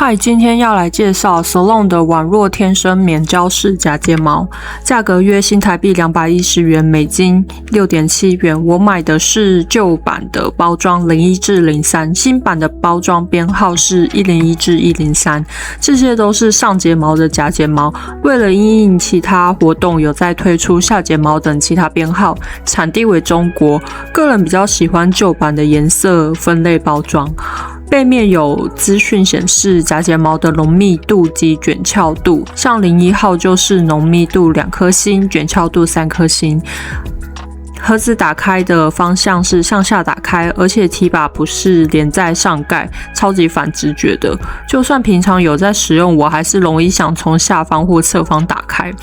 嗨，今天要来介绍 Salon 的宛若天生免胶式假睫毛，价格约新台币210元，美金6.7元。我买的是旧版的包装01至03，新版的包装编号是101至103。这些都是上睫毛的假睫毛，为了因应其他活动，有在推出下睫毛等其他编号，产地为中国。个人比较喜欢旧版的颜色分类包装。背面有资讯显示假睫毛的浓密度及卷翘度，像01号就是浓密度2颗星，卷翘度3颗星。盒子打开的方向是向下打开，而且提把不是连在上盖，超级反直觉的。就算平常有在使用，我还是容易想从下方或侧方打开。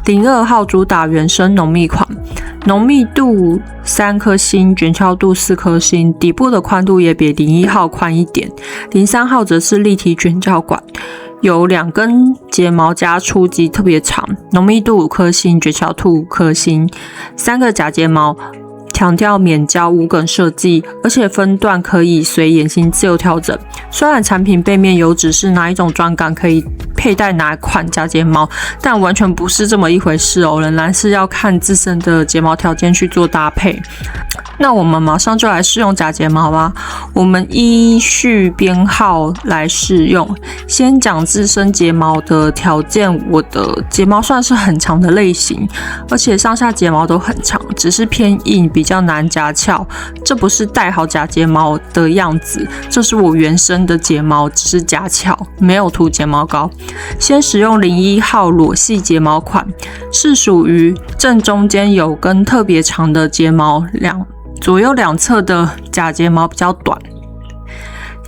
02号主打原生浓密款，浓密度3颗星，卷翘度4颗星，底部的宽度也比01号宽一点。03号则是立体卷胶管，有2根睫毛夹出及特别长，浓密度5颗星，卷翘度5颗星。3个假睫毛，强调免胶无梗设计，而且分段可以随眼型自由调整。虽然产品背面有指示哪一种专感可以佩戴哪款假睫毛，但完全不是这么一回事哦，仍然是要看自身的睫毛条件去做搭配。那我们马上就来试用假睫毛吧。我们依序编号来试用。先讲自身睫毛的条件，我的睫毛算是很长的类型，而且上下睫毛都很长，只是偏硬，比较难夹翘。这不是戴好假睫毛的样子，这是我原生的睫毛，只是夹翘，没有涂睫毛膏。先使用01号裸细睫毛款，是属于正中间有根特别长的睫毛，左右两侧的假睫毛比较短。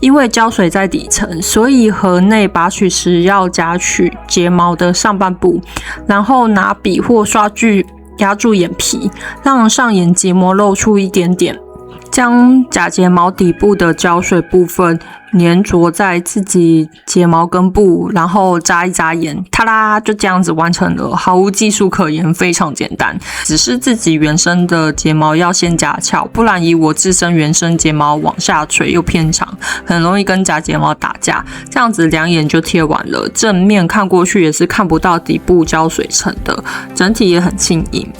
因为胶水在底层，所以盒内拔取时要夹取睫毛的上半部，然后拿笔或刷具压住眼皮，让上眼结膜露出一点点，将假睫毛底部的胶水部分粘着在自己睫毛根部，然后眨一眨眼，啪啦，就这样子完成了，毫无技术可言，非常简单。只是自己原生的睫毛要先夹翘，不然以我自身原生睫毛往下垂又偏长，很容易跟假睫毛打架。这样子2眼就贴完了，正面看过去也是看不到底部胶水层的，整体也很轻盈。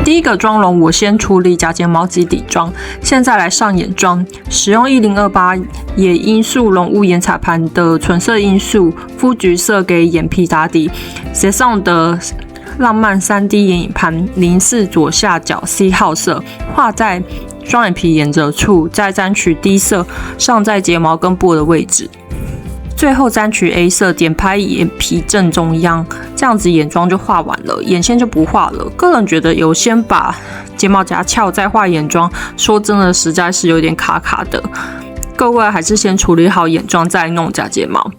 第一个妆容我先处理假睫毛及底妆，现在来上眼妆。使用1028野罂粟溶雾眼彩盘的纯色罂粟肤橘色给眼皮打底 ，Salon 的浪漫3D 眼影盘04左下角 C 号色，画在双眼皮眼褶处，再沾取低色上在睫毛根部的位置。最后沾取 A 色，点拍眼皮正中央，这样子眼妆就画完了，眼线就不画了。个人觉得有先把睫毛夹翘再画眼妆，说真的实在是有点卡卡的。各位还是先处理好眼妆再弄假睫毛。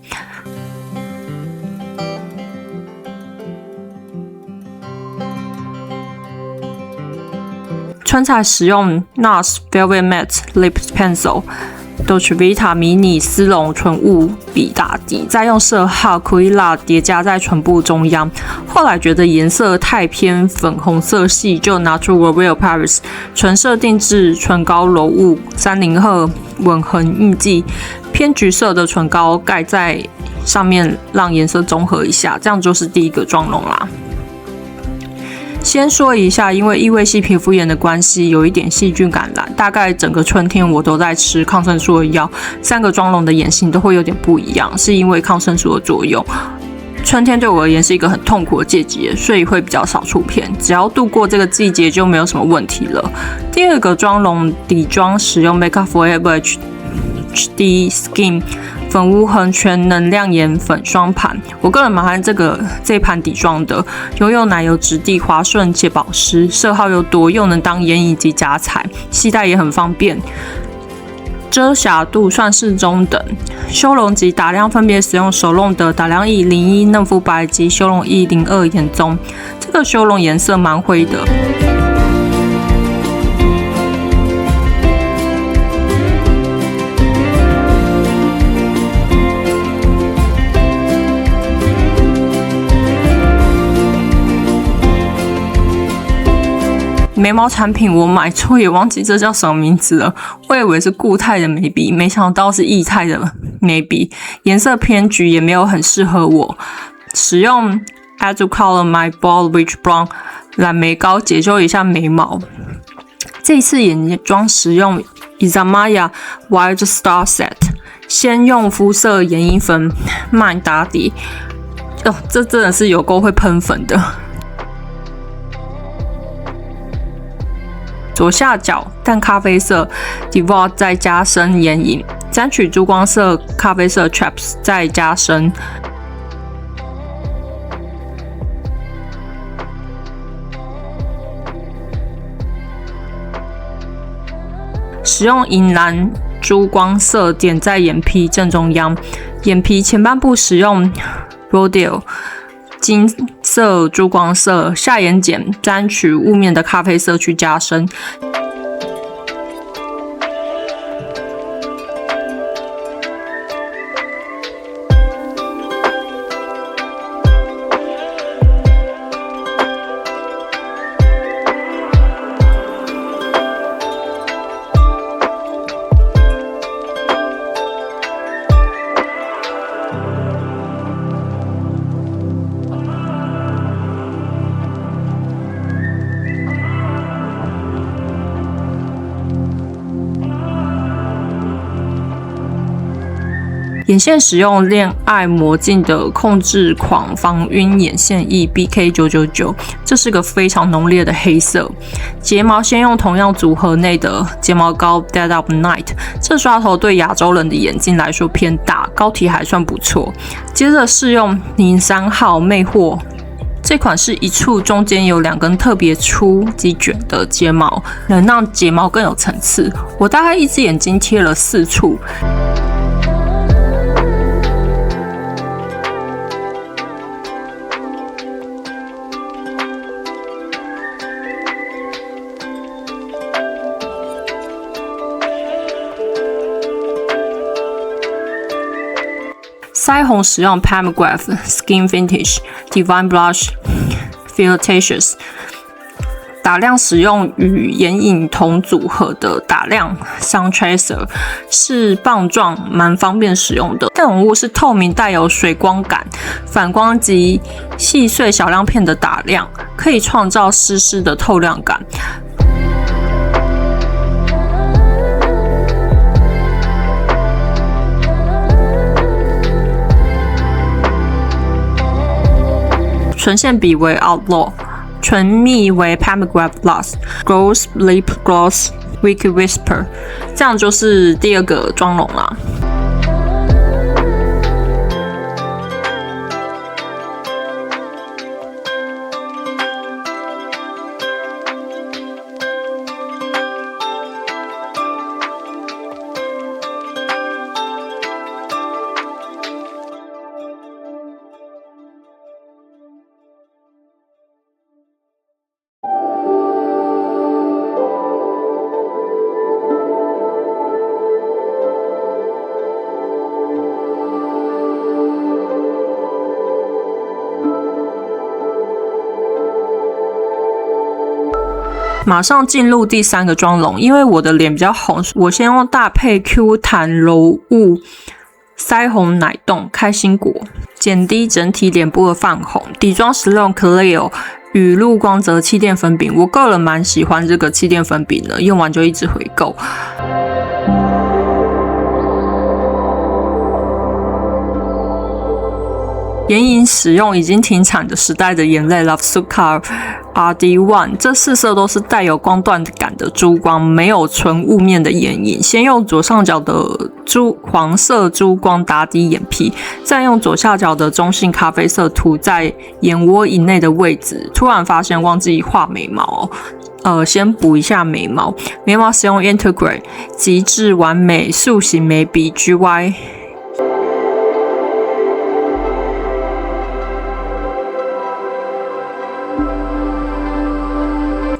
唇彩使用 NARS Velvet Matte Lip Pencil。Dolce Vita 迷你丝绒唇雾笔打底，再用色号 Cruella 叠加在唇部中央。后来觉得颜色太偏粉红色系，就拿出 L'Oreal Paris 唇色定制唇膏柔雾302吻痕印记，偏橘色的唇膏盖在上面，让颜色中和一下，这样就是第一个妆容啦。先说一下，因为异位性皮肤炎的关系，有一点细菌感染，大概整个春天我都在吃抗生素的药，3个妆容的眼型都会有点不一样，是因为抗生素的作用。春天对我而言是一个很痛苦的季节，所以会比较少出片，只要度过这个季节就没有什么问题了。第二个妆容底妆使用 Make Up Forever HD Skin粉无痕全能亮眼粉霜盘，我个人蛮爱这盘底妆的，拥有奶油质地、滑顺且保湿，色号又多，又能当眼影及夹彩，携带也很方便。遮瑕度算是中等。修容及打亮分别使用手弄的打亮液01嫩肤白及修容液02眼棕，这个修容颜色蛮灰的。眉毛产品我买错，也忘记这叫什么名字了。我以为是固态的眉笔，没想到是液态的眉笔，颜色偏橘，也没有很适合我。使用 Add to Color My Bald Rich Brown 染眉膏解救一下眉毛。这一次眼妆使用 Izamaya Wild Star Set， 先用肤色眼影粉慢打底。这真的是有够会喷粉的。左下角淡咖啡色 Devote 再加深眼影，沾取珠光色咖啡色 Traps 再加深。使用银蓝珠光色点在眼皮正中央，眼皮前半部使用 Rodeo金色珠光色，下眼睑沾取雾面的咖啡色去加深。眼线使用恋爱魔镜的控制狂防晕眼线液 BK999， 这是个非常浓烈的黑色。睫毛先用同样组合内的睫毛膏 Dead of Night， 这刷头对亚洲人的眼睛来说偏大，膏体还算不错。接着试用03号魅惑。这款是一簇中间有2根特别粗及卷的睫毛，能让睫毛更有层次。我大概一只眼睛贴了4簇。腮红使用 Palmgraph Skin Vintage Divine Blush Flirtatious， 打亮使用与眼影同组合的打亮 Sun Tracer， 是棒状，蛮方便使用的。淡纹物是透明带有水光感、反光及细碎小亮片的打亮，可以创造湿湿的透亮感。唇线笔为 Outlaw， 唇蜜为 Palmgraph Gloss Gloss Lip Gloss Wicked Whisper， 这样就是第2个妆容啦。马上进入第3个妆容，因为我的脸比较红，我先用搭配 Q 弹柔雾腮红奶冻开心果，减低整体脸部的泛红。底妆使用 Clio 雨露光泽气垫粉饼，我个人蛮喜欢这个气垫粉饼的，用完就一直回购。眼影使用已经停产的时代的眼泪 Lovesukar RD1， 这4色都是带有光段感的珠光，没有纯雾面的眼影。先用左上角的黄色珠光打底眼皮，再用左下角的中性咖啡色涂在眼窝以内的位置。突然发现忘记画眉毛，先补一下眉毛，眉毛使用 Integrate 极致完美塑形眉笔 GY。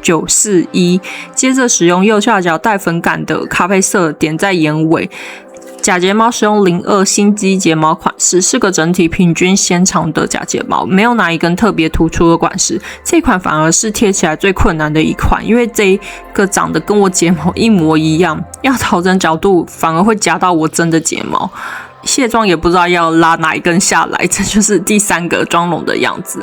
941，接着使用右下角带粉感的咖啡色点在眼尾。假睫毛使用02心机睫毛款式，是个整体平均纤长的假睫毛，没有哪一根特别突出的款式。这款反而是贴起来最困难的一款，因为这个长得跟我睫毛一模一样，要调整角度反而会夹到我真的睫毛。卸妆也不知道要拉哪一根下来，这就是第3个妆容的样子。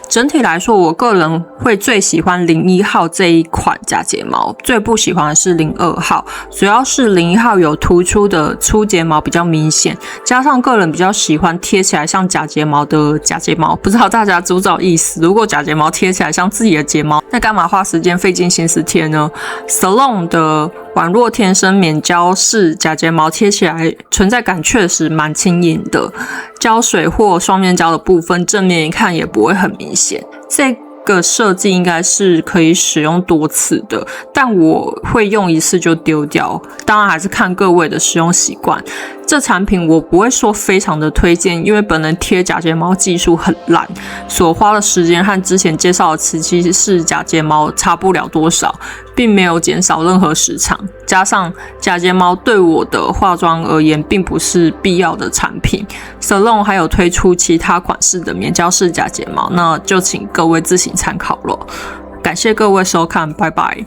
整体来说，我个人会最喜欢01号这一款假睫毛，最不喜欢的是02号，主要是01号有突出的粗睫毛比较明显，加上个人比较喜欢贴起来像假睫毛的假睫毛，不知道大家知不知道意思？如果假睫毛贴起来像自己的睫毛，那干嘛花时间费尽心思贴呢？ Salon 的宛若天生免胶式假睫毛贴起来存在感确实蛮轻盈的，胶水或双面胶的部分正面一看也不会很明显。这个设计应该是可以使用多次的，但我会用一次就丢掉，当然还是看各位的使用习惯。这产品我不会说非常的推荐，因为本人贴假睫毛技术很烂，所花的时间和之前介绍的磁吸式假睫毛差不了多少，并没有减少任何时长。加上假睫毛对我的化妆而言并不是必要的产品。Salon 还有推出其他款式的免胶式假睫毛，那就请各位自行参考了。感谢各位收看，拜拜。